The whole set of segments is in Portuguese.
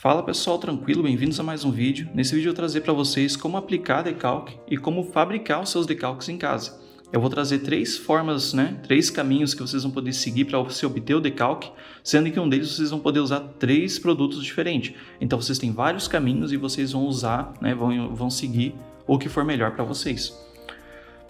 Fala pessoal, tranquilo? Bem-vindos a mais um vídeo. Nesse vídeo eu vou trazer para vocês como aplicar decalque e como fabricar os seus decalques em casa. Eu vou trazer três formas, três caminhos que vocês vão poder seguir para você obter o decalque, sendo que um deles vocês vão poder usar três produtos diferentes. Então vocês têm vários caminhos e vocês vão usar, vão seguir o que for melhor para vocês.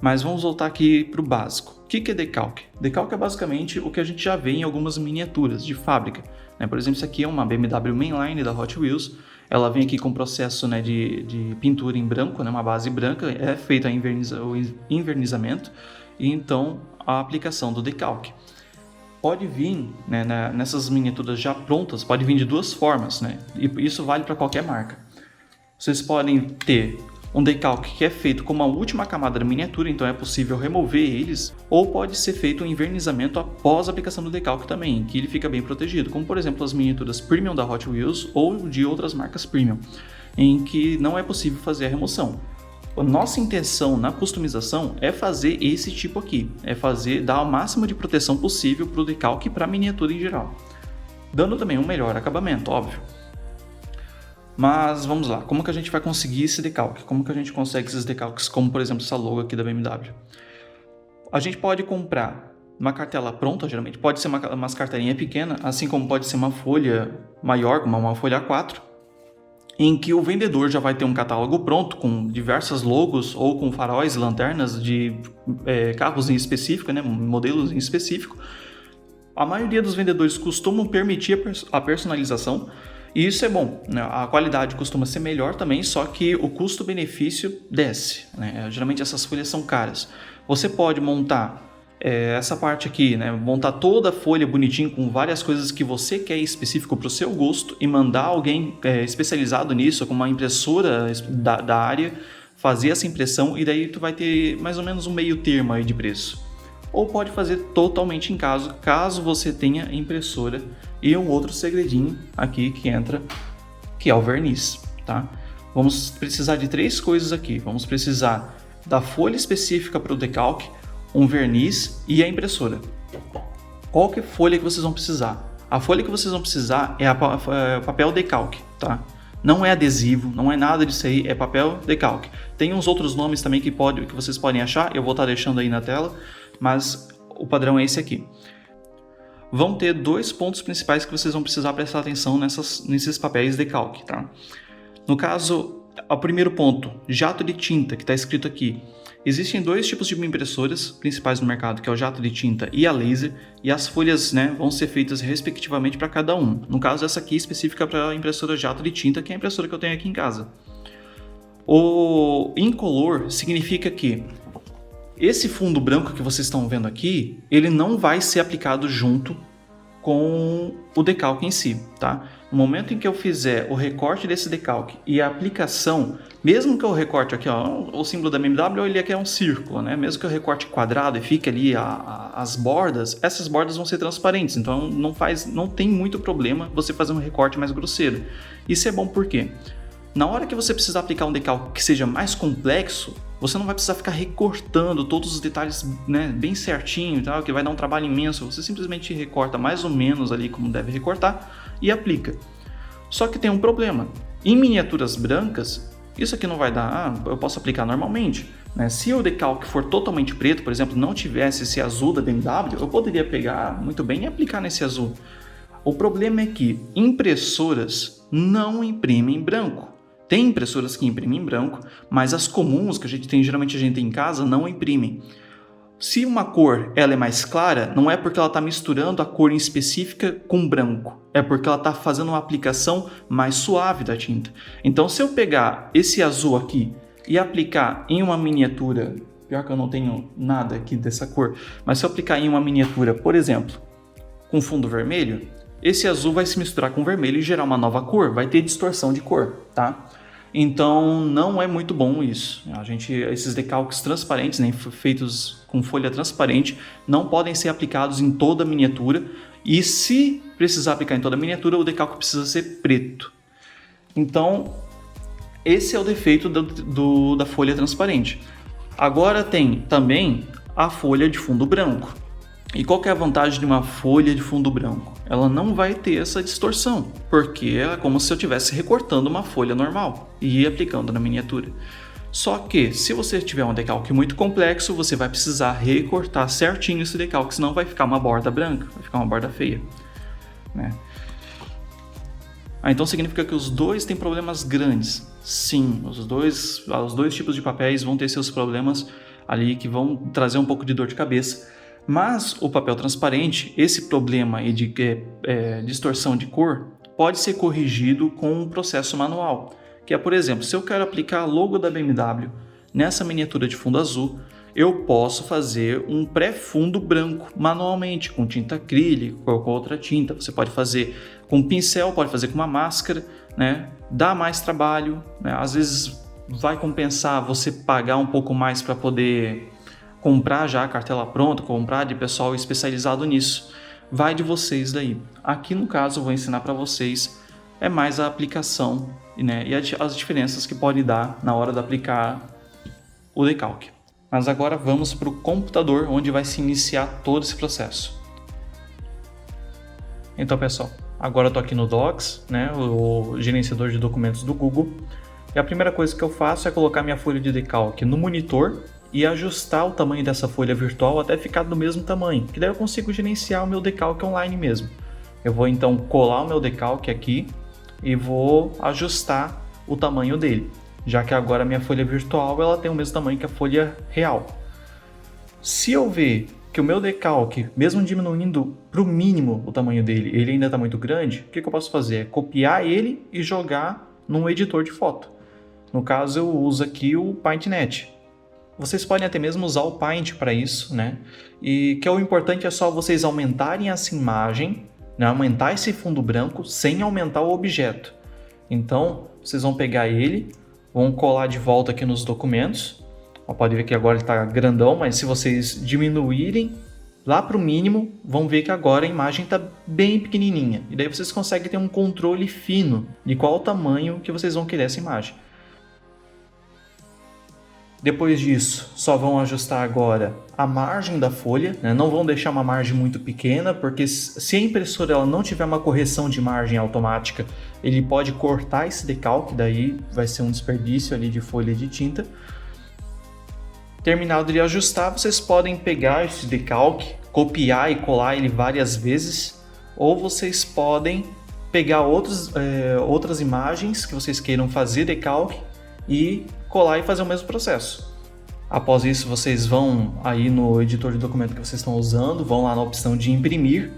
Mas vamos voltar aqui para o básico. O que é decalque? Decalque é basicamente o que a gente já vê em algumas miniaturas de fábrica. Por exemplo, isso aqui é uma BMW Mainline da Hot Wheels. Ela vem aqui com processo de pintura em branco, uma base branca, é feito o envernizamento e então a aplicação do decalque. Pode vir, nessas miniaturas já prontas, pode vir de duas formas, e isso vale para qualquer marca. Vocês podem ter um decalque que é feito com uma última camada da miniatura, então é possível remover eles, ou pode ser feito um envernizamento após a aplicação do decalque também, que ele fica bem protegido, como por exemplo as miniaturas Premium da Hot Wheels ou de outras marcas Premium, em que não é possível fazer a remoção. A nossa intenção na customização é fazer esse tipo aqui, dar o máximo de proteção possível para o decalque e para a miniatura em geral, dando também um melhor acabamento, óbvio. Mas vamos lá, como que a gente vai conseguir esse decalque? Como que a gente consegue esses decalques, como por exemplo essa logo aqui da BMW? A gente pode comprar uma cartela pronta, geralmente pode ser umas cartelinhas pequenas, assim como pode ser uma folha maior, como uma folha A4, em que o vendedor já vai ter um catálogo pronto com diversas logos ou com faróis e lanternas de carros em específico, modelos em específico. A maioria dos vendedores costumam permitir a personalização. E isso é bom, a qualidade costuma ser melhor também, só que o custo-benefício desce, Geralmente essas folhas são caras. Você pode montar essa parte aqui, montar toda a folha bonitinho com várias coisas que você quer específico para o seu gosto e mandar alguém especializado nisso, com uma impressora da área, fazer essa impressão e daí tu vai ter mais ou menos um meio termo aí de preço. Ou pode fazer totalmente em casa, caso você tenha impressora. E um outro segredinho aqui que entra, que é o verniz, tá? Vamos precisar de três coisas aqui. Vamos precisar da folha específica para o decalque, um verniz e a impressora. Qual que é a folha que vocês vão precisar? A folha que vocês vão precisar é papel decalque, tá? Não é adesivo, não é nada disso aí, é papel decalque. Tem uns outros nomes também que vocês podem achar, eu vou estar deixando aí na tela, mas o padrão é esse aqui. Vão ter dois pontos principais que vocês vão precisar prestar atenção nesses papéis decalque, tá? No caso, o primeiro ponto, jato de tinta, que está escrito aqui. Existem dois tipos de impressoras principais no mercado, que é o jato de tinta e a laser, e as folhas vão ser feitas respectivamente para cada um. No caso, essa aqui específica para a impressora jato de tinta, que é a impressora que eu tenho aqui em casa. O incolor significa que esse fundo branco que vocês estão vendo aqui, ele não vai ser aplicado junto com o decalque em si, tá? No momento em que eu fizer o recorte desse decalque e a aplicação, mesmo que eu recorte aqui, o símbolo da BMW, ele aqui é um círculo, Mesmo que eu recorte quadrado e fique ali as bordas, essas bordas vão ser transparentes, então não tem muito problema você fazer um recorte mais grosseiro. Isso é bom porque na hora que você precisar aplicar um decalque que seja mais complexo, você não vai precisar ficar recortando todos os detalhes bem certinho, tá? Que vai dar um trabalho imenso. Você simplesmente recorta mais ou menos ali como deve recortar e aplica. Só que tem um problema. Em miniaturas brancas, isso aqui não vai dar, eu posso aplicar normalmente. Se o decalque for totalmente preto, por exemplo, não tivesse esse azul da BMW, eu poderia pegar muito bem e aplicar nesse azul. O problema é que impressoras não imprimem em branco. Tem impressoras que imprimem em branco, mas as comuns que geralmente a gente tem em casa não imprimem. Se uma cor ela é mais clara, não é porque ela está misturando a cor em específica com branco, é porque ela está fazendo uma aplicação mais suave da tinta. Então, se eu pegar esse azul aqui e aplicar em uma miniatura, pior que eu não tenho nada aqui dessa cor, mas se eu aplicar em uma miniatura, por exemplo, com fundo vermelho, esse azul vai se misturar com o vermelho e gerar uma nova cor, vai ter distorção de cor, tá? Então não é muito bom isso. Esses decalques transparentes, feitos com folha transparente, não podem ser aplicados em toda a miniatura. E se precisar aplicar em toda a miniatura, o decalque precisa ser preto. Então esse é o defeito da folha transparente. Agora tem também a folha de fundo branco. E qual que é a vantagem de uma folha de fundo branco? Ela não vai ter essa distorção, porque é como se eu estivesse recortando uma folha normal e aplicando na miniatura. Só que, se você tiver um decalque muito complexo, você vai precisar recortar certinho esse decalque, senão vai ficar uma borda branca, vai ficar uma borda feia, né? Então significa que os dois têm problemas grandes. Sim, os dois tipos de papéis vão ter seus problemas ali que vão trazer um pouco de dor de cabeça. Mas o papel transparente, esse problema de distorção de cor, pode ser corrigido com um processo manual. Que é, por exemplo, se eu quero aplicar a logo da BMW nessa miniatura de fundo azul, eu posso fazer um pré-fundo branco manualmente, com tinta acrílica ou com outra tinta. Você pode fazer com pincel, pode fazer com uma máscara, né? Dá mais trabalho, né? Às vezes vai compensar você pagar um pouco mais para poder comprar já a cartela pronta, comprar de pessoal especializado nisso. Vai de vocês daí. Aqui no caso eu vou ensinar para vocês mais a aplicação, né, e as diferenças que pode dar na hora de aplicar o decalque. Mas agora vamos para o computador, onde vai se iniciar todo esse processo. Então pessoal, agora eu estou aqui no Docs, né, o gerenciador de documentos do Google, e a primeira coisa que eu faço é colocar minha folha de decalque no monitor e ajustar o tamanho dessa folha virtual até ficar do mesmo tamanho, que daí eu consigo gerenciar o meu decalque online mesmo. Eu vou então colar o meu decalque aqui e vou ajustar o tamanho dele, já que agora a minha folha virtual ela tem o mesmo tamanho que a folha real. Se eu ver que o meu decalque, mesmo diminuindo para o mínimo o tamanho dele, ele ainda está muito grande, o que eu posso fazer? É copiar ele e jogar num editor de foto. No caso eu uso aqui o PaintNet. Vocês podem até mesmo usar o Paint para isso, né? E que o importante é só vocês aumentarem essa imagem, né? Aumentar esse fundo branco sem aumentar o objeto. Então, vocês vão pegar ele, vão colar de volta aqui nos documentos. Pode ver que agora ele está grandão, mas se vocês diminuírem lá para o mínimo, vão ver que agora a imagem está bem pequenininha. E daí vocês conseguem ter um controle fino de qual o tamanho que vocês vão querer essa imagem. Depois disso, só vão ajustar agora a margem da folha, né? Não vão deixar uma margem muito pequena, porque se a impressora ela não tiver uma correção de margem automática, ele pode cortar esse decalque, daí vai ser um desperdício ali de folha de tinta. Terminado de ajustar, vocês podem pegar esse decalque, copiar e colar ele várias vezes, ou vocês podem pegar outras imagens que vocês queiram fazer decalque e colar e fazer o mesmo processo. Após isso, vocês vão aí no editor de documento que vocês estão usando, vão lá na opção de imprimir,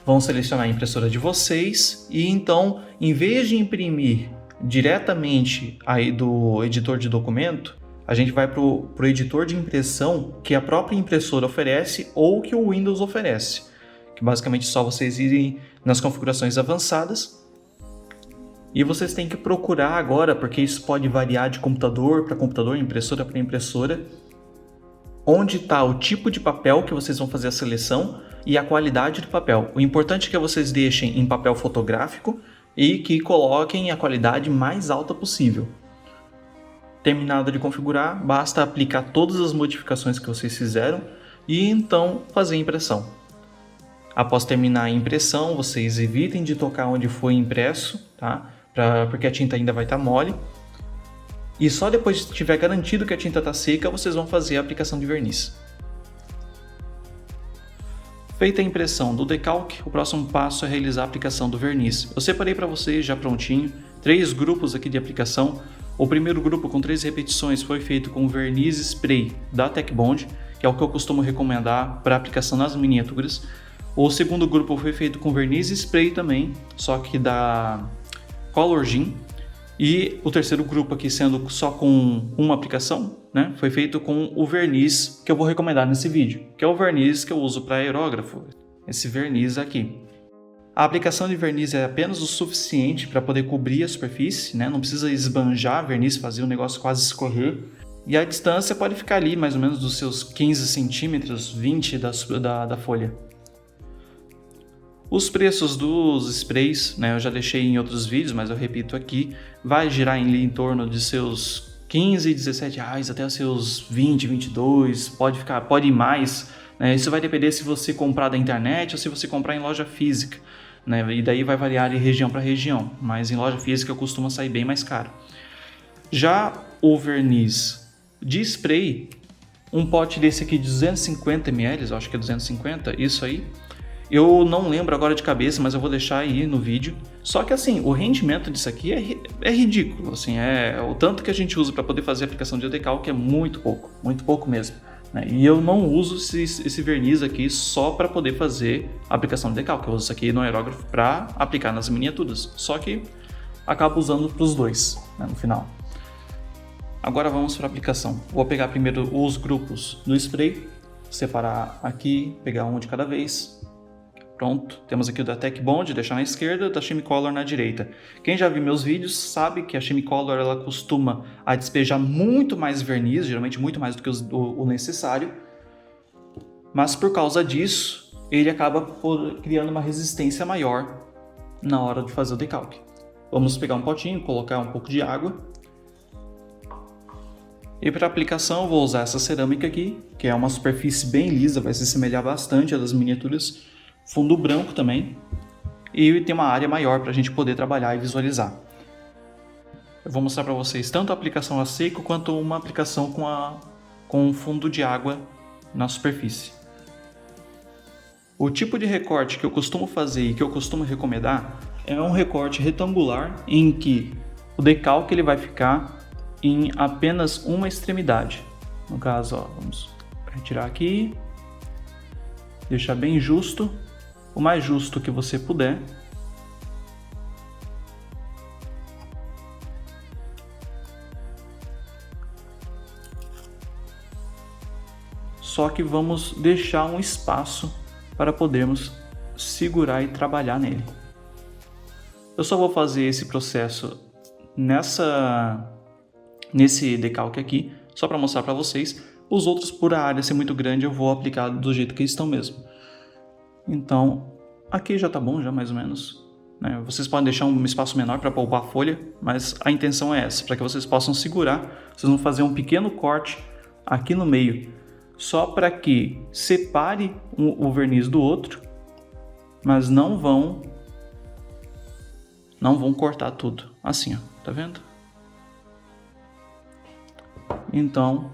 vão selecionar a impressora de vocês e então, em vez de imprimir diretamente aí do editor de documento, a gente vai para o editor de impressão que a própria impressora oferece ou que o Windows oferece, que basicamente é só vocês irem nas configurações avançadas. E vocês têm que procurar agora, porque isso pode variar de computador para computador, impressora para impressora, onde está o tipo de papel que vocês vão fazer a seleção e a qualidade do papel. O importante é que vocês deixem em papel fotográfico e que coloquem a qualidade mais alta possível. Terminado de configurar, basta aplicar todas as modificações que vocês fizeram e então fazer a impressão. Após terminar a impressão, vocês evitem de tocar onde foi impresso, tá? Porque a tinta ainda vai estar mole. E só depois que tiver garantido que a tinta está seca, vocês vão fazer a aplicação de verniz. Feita a impressão do decalque, o próximo passo é realizar a aplicação do verniz. Eu separei para vocês já prontinho 3 grupos aqui de aplicação. O primeiro grupo com 3 repetições foi feito com verniz spray da Tecbond, que é o que eu costumo recomendar para aplicação nas miniaturas. O segundo grupo foi feito com verniz spray também, só que da Color Gin. E o terceiro grupo aqui sendo só com uma aplicação, né, foi feito com o verniz que eu vou recomendar nesse vídeo, que é o verniz que eu uso para aerógrafo, esse verniz aqui. A aplicação de verniz é apenas o suficiente para poder cobrir a superfície, né, não precisa esbanjar verniz, fazer o negócio quase escorrer. E a distância pode ficar ali mais ou menos dos seus 15 centímetros, 20 da folha. Os preços dos sprays, né, eu já deixei em outros vídeos, mas eu repito aqui, vai girar em torno de seus 15, 17 reais até os seus 20, 22, pode ir mais, Isso vai depender se você comprar da internet ou se você comprar em loja física, né? E daí vai variar de região para região, mas em loja física costuma sair bem mais caro. Já o verniz de spray, um pote desse aqui de 250 ml, eu acho que é 250, isso aí. Eu não lembro agora de cabeça, mas eu vou deixar aí no vídeo. Só que assim, o rendimento disso aqui é ridículo, assim, o tanto que a gente usa para poder fazer a aplicação de decalque é muito pouco mesmo, né? E eu não uso esse verniz aqui só para poder fazer a aplicação de decalque. Eu uso isso aqui no aerógrafo para aplicar nas miniaturas, só que acabo usando para os dois, né, no final. Agora vamos para a aplicação. Vou pegar primeiro os grupos do spray, separar aqui, pegar um de cada vez. Pronto, temos aqui o da Tech Bond, deixar na esquerda, da Chemicolor na direita. Quem já viu meus vídeos sabe que a Chemicolor ela costuma a despejar muito mais verniz, geralmente muito mais do que o necessário, mas por causa disso, ele acaba criando uma resistência maior na hora de fazer o decalque. Vamos pegar um potinho, colocar um pouco de água. E para aplicação eu vou usar essa cerâmica aqui, que é uma superfície bem lisa, vai se assemelhar bastante à das miniaturas. Fundo branco também, e tem uma área maior para a gente poder trabalhar e visualizar. Eu vou mostrar para vocês tanto a aplicação a seco quanto uma aplicação com um fundo de água na superfície. O tipo de recorte que eu costumo fazer e que eu costumo recomendar é um recorte retangular em que o decalque ele vai ficar em apenas uma extremidade. No caso, ó, vamos retirar aqui, deixar bem justo. O mais justo que você puder. Só que vamos deixar um espaço para podermos segurar e trabalhar nele. Eu só vou fazer esse processo nesse decalque aqui, só para mostrar para vocês. Os outros, por a área ser muito grande, eu vou aplicar do jeito que estão mesmo. Então, aqui já tá bom, já mais ou menos, né? Vocês podem deixar um espaço menor para poupar a folha, mas a intenção é essa, para que vocês possam segurar. Vocês vão fazer um pequeno corte aqui no meio, só para que separe o verniz do outro, mas não vão cortar tudo, assim, ó, tá vendo? Então,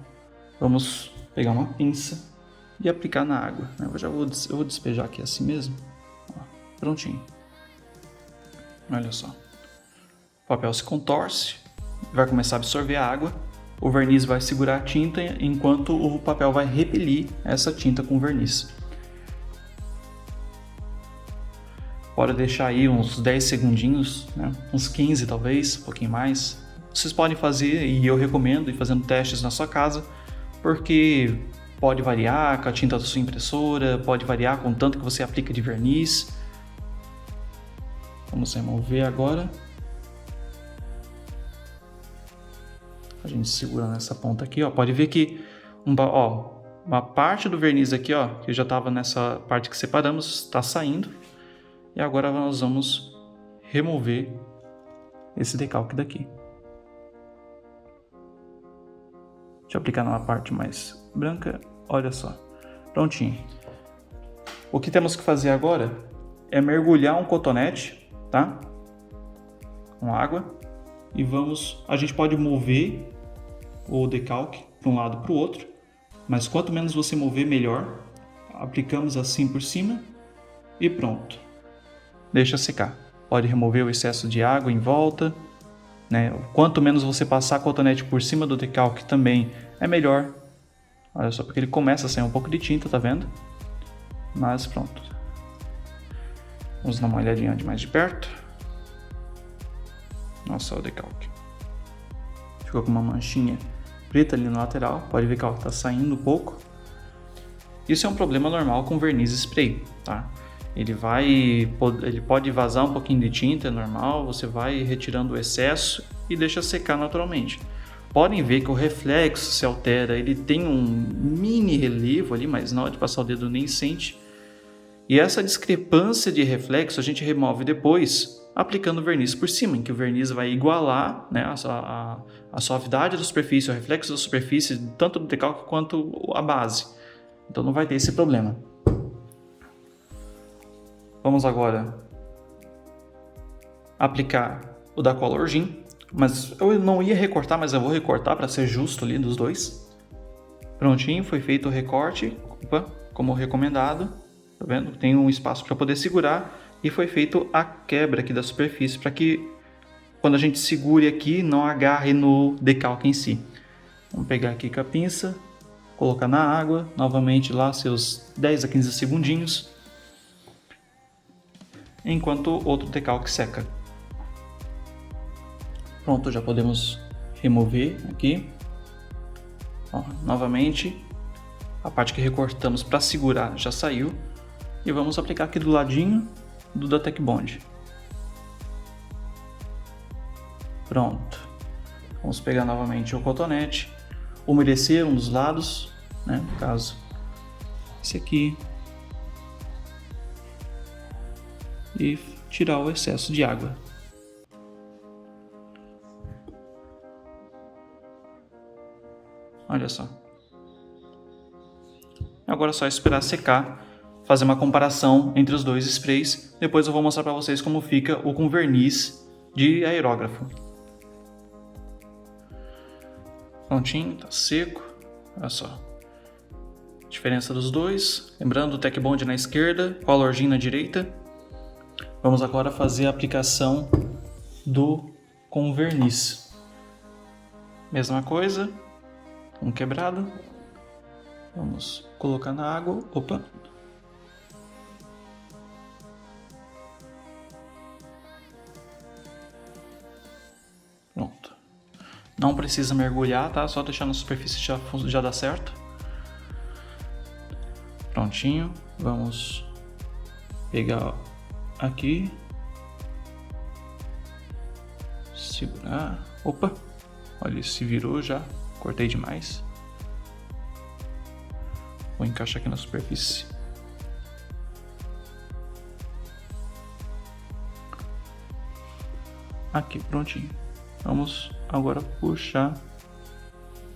vamos pegar uma pinça e aplicar na água. Eu vou despejar aqui assim mesmo. Ó, prontinho. Olha só. O papel se contorce, vai começar a absorver a água. O verniz vai segurar a tinta enquanto o papel vai repelir essa tinta com verniz. Pode deixar aí uns 10 segundinhos, né? Uns 15 talvez, um pouquinho mais. Vocês podem fazer, e eu recomendo ir fazendo testes na sua casa, porque pode variar com a tinta da sua impressora, pode variar com o tanto que você aplica de verniz. Vamos remover agora. A gente segura nessa ponta aqui, ó. Pode ver que uma parte do verniz aqui, ó, que já estava nessa parte que separamos, está saindo. E agora nós vamos remover esse decalque daqui. Deixa eu aplicar numa parte mais branca. Olha só, prontinho. O que temos que fazer agora é mergulhar um cotonete, tá? Com água. E a gente pode mover o decalque para um lado para o outro, mas quanto menos você mover, melhor. Aplicamos assim por cima e pronto. Deixa secar. Pode remover o excesso de água em volta, né? Quanto menos você passar cotonete por cima do decalque também é melhor. Olha só, porque ele começa a sair um pouco de tinta, tá vendo? Mas pronto. Vamos dar uma olhadinha mais de perto. Nossa, o decalque. Ficou com uma manchinha preta ali no lateral. Pode ver que está saindo um pouco. Isso é um problema normal com verniz spray, tá? Ele pode vazar um pouquinho de tinta, é normal. Você vai retirando o excesso e deixa secar naturalmente. Podem ver que o reflexo se altera, ele tem um mini relevo ali, mas na hora de passar o dedo nem sente. E essa discrepância de reflexo a gente remove depois, aplicando verniz por cima, em que o verniz vai igualar, né, a suavidade da superfície, o reflexo da superfície, tanto do decalque quanto a base. Então não vai ter esse problema. Vamos agora aplicar o da Colorgen, mas eu não ia recortar, mas eu vou recortar para ser justo ali dos dois. Prontinho, foi feito o recorte, como recomendado, tá vendo? Tem um espaço para poder segurar e foi feito a quebra aqui da superfície para que quando a gente segure aqui não agarre no decalque em si. Vamos pegar aqui com a pinça, colocar na água, novamente lá seus 10 a 15 segundinhos, enquanto o outro decalque seca. Pronto, já podemos remover aqui. Ó, novamente, a parte que recortamos para segurar já saiu. E vamos aplicar aqui do ladinho do da Tech Bond. Pronto. Vamos pegar novamente o cotonete, umedecer um dos lados, né? No caso, esse aqui. E tirar o excesso de água. Olha só. Agora é só esperar secar, fazer uma comparação entre os dois sprays. Depois eu vou mostrar para vocês como fica o com verniz de aerógrafo. Prontinho, tá seco. Olha só. Diferença dos dois. Lembrando, o Tech Bond na esquerda, Colorgen na direita. Vamos agora fazer a aplicação do com verniz. Mesma coisa. Um quebrado. Vamos colocar na água. Opa! Pronto. Não precisa mergulhar, tá? Só deixar na superfície já dá certo. Prontinho. Vamos pegar aqui. Segurar. Opa! Olha, se virou já. Cortei demais. Vou encaixar aqui na superfície. Aqui, prontinho. Vamos agora puxar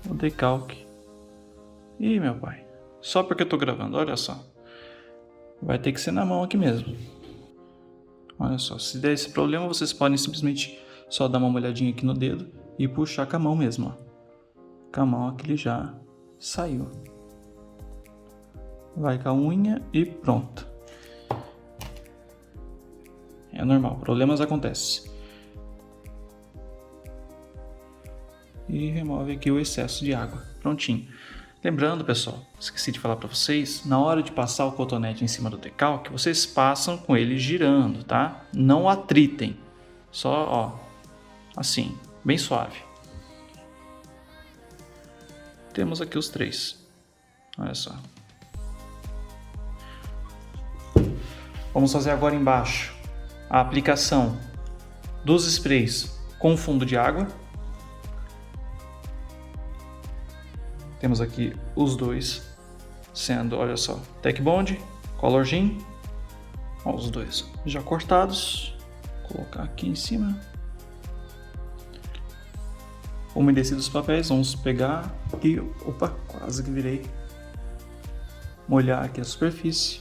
o decalque. Ih, meu pai. Só porque eu tô gravando, olha só. Vai ter que ser na mão aqui mesmo. Olha só, se der esse problema, vocês podem simplesmente só dar uma molhadinha aqui no dedo e puxar com a mão mesmo, ó. Com a mão aqui ele já saiu. Vai com a unha e pronto. É normal, problemas acontecem. E remove aqui o excesso de água. Prontinho. Lembrando, pessoal, esqueci de falar para vocês, na hora de passar o cotonete em cima do decalque, vocês passam com ele girando, tá? Não atritem. Só, ó, assim, bem suave. Temos aqui os três. Olha só. Vamos fazer agora embaixo a aplicação dos sprays com fundo de água. Temos aqui os dois sendo, olha só, Tech Bond, Colorgen. Ó, os dois já cortados. Vou colocar aqui em cima. Umedecidos os papéis, vamos pegar e, opa, quase que virei, molhar aqui a superfície.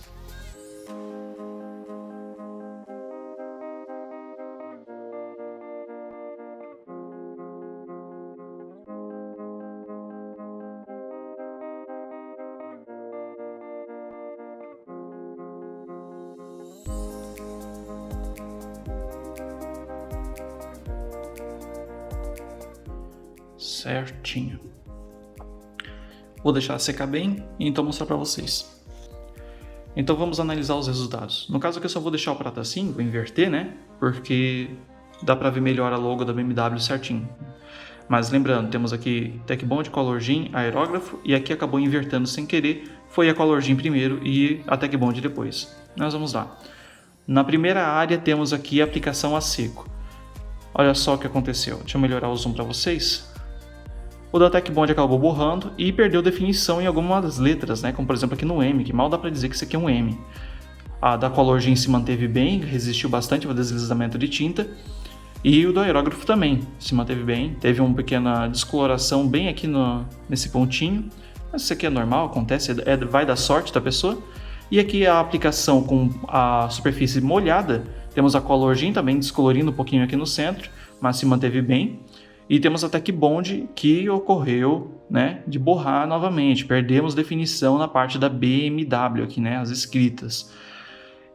Certinho. Vou deixar secar bem e então mostrar para vocês. Então vamos analisar os resultados. No caso aqui eu só vou deixar o prato assim, vou inverter, né? Porque dá para ver melhor a logo da BMW certinho. Mas lembrando, temos aqui Tech Bond, Colorgen, aerógrafo e aqui acabou invertendo sem querer. Foi a Colorgen primeiro e a Tech Bond depois. Nós vamos lá. Na primeira área temos aqui a aplicação a seco. Olha só o que aconteceu. Deixa eu melhorar o zoom para vocês. O da Tech Bond acabou borrando e perdeu definição em algumas letras, né? Como por exemplo aqui no M, que mal dá para dizer que isso aqui é um M. A da Colorgen se manteve bem, resistiu bastante ao deslizamento de tinta. E o do aerógrafo também se manteve bem, teve uma pequena descoloração bem aqui nesse pontinho, Mas isso aqui é normal, acontece, vai da sorte da pessoa. E aqui a aplicação com a superfície molhada, temos a Color Gin também descolorindo um pouquinho aqui no centro, mas se manteve bem. E temos a Tech Bond que ocorreu, né, de borrar novamente, perdemos definição na parte da BMW aqui, né, as escritas.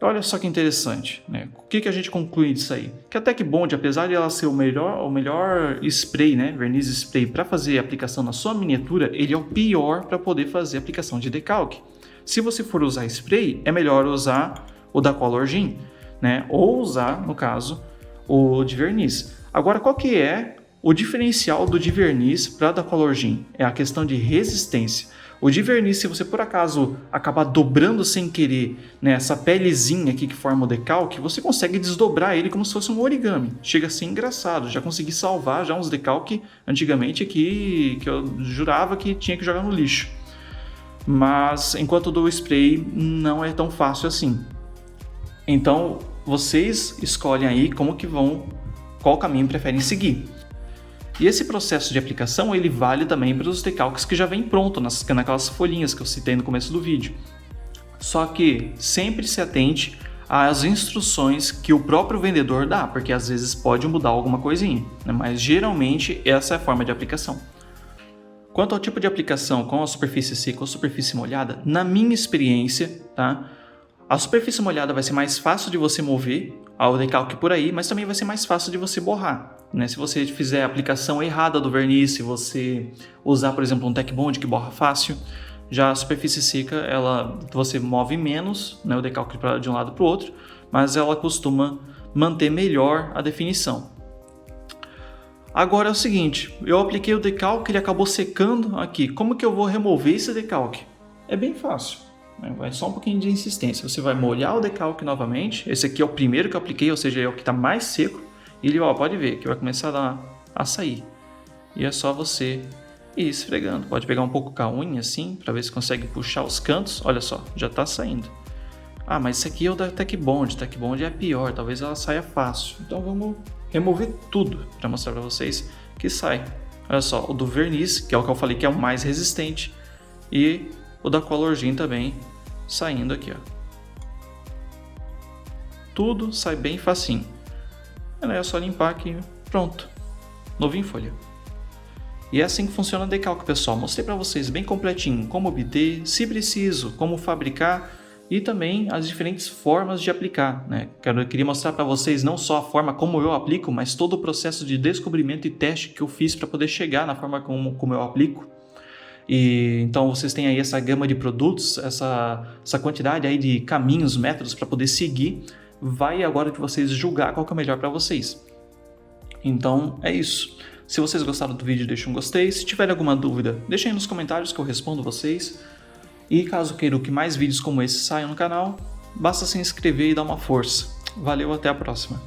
Olha só que interessante, né? O que a gente conclui disso aí? Que a Tech Bond, apesar de ela ser o melhor spray, né, verniz spray para fazer aplicação na sua miniatura, ele é o pior para poder fazer aplicação de decalque. Se você for usar spray, é melhor usar o da Color Gin, né? Ou usar, no caso, o de verniz. Agora, qual que é o diferencial do de verniz para da Color Gin? É a questão de resistência. O de verniz, se você por acaso acabar dobrando sem querer, né, essa pelezinha aqui que forma o decalque, você consegue desdobrar ele como se fosse um origami. Chega a ser engraçado. Já consegui salvar já uns decalque antigamente que eu jurava que tinha que jogar no lixo. Mas enquanto do spray não é tão fácil assim. Então vocês escolhem aí qual caminho preferem seguir. E esse processo de aplicação ele vale também para os decalques que já vem pronto naquelas folhinhas que eu citei no começo do vídeo. Só que sempre se atente às instruções que o próprio vendedor dá, porque às vezes pode mudar alguma coisinha, né? Mas geralmente essa é a forma de aplicação. Quanto ao tipo de aplicação com a superfície seca ou superfície molhada, na minha experiência, tá? A superfície molhada vai ser mais fácil de você mover ao decalque por aí, mas também vai ser mais fácil de você borrar, né? Se você fizer a aplicação errada do verniz, se você usar, por exemplo, um Tech Bond que borra fácil, já a superfície seca, você move menos, né, o decalque de um lado para o outro, mas ela costuma manter melhor a definição. Agora é o seguinte, eu apliquei o decalque, ele acabou secando aqui. Como que eu vou remover esse decalque? É bem fácil, né? Vai só um pouquinho de insistência. Você vai molhar o decalque novamente. Esse aqui é o primeiro que eu apliquei, ou seja, é o que está mais seco. E ele, pode ver que vai começar a sair. E é só você ir esfregando. Pode pegar um pouco com a unha assim, para ver se consegue puxar os cantos. Olha só, já está saindo. Ah, mas esse aqui é o da Tech Bond. Tech Bond é pior, talvez ela saia fácil. Então vamos remover tudo para mostrar para vocês que sai. Olha só, o do verniz, que é o que eu falei que é o mais resistente, e o da Color Gin também saindo aqui, ó. Tudo sai bem facinho. É só limpar aqui, pronto. Novinho em folha. E é assim que funciona o decalque, pessoal. Mostrei para vocês bem completinho como obter, se preciso, como fabricar e também as diferentes formas de aplicar, né? Eu queria mostrar para vocês não só a forma como eu aplico, mas todo o processo de descobrimento e teste que eu fiz para poder chegar na forma como eu aplico. E então vocês têm aí essa gama de produtos, essa quantidade aí de caminhos, métodos para poder seguir. Vai agora de vocês julgar qual que é o melhor para vocês. Então é isso. Se vocês gostaram do vídeo, deixem um gostei. Se tiver alguma dúvida, deixem aí nos comentários que eu respondo vocês. E caso queiram que mais vídeos como esse saiam no canal, basta se inscrever e dar uma força. Valeu, até a próxima.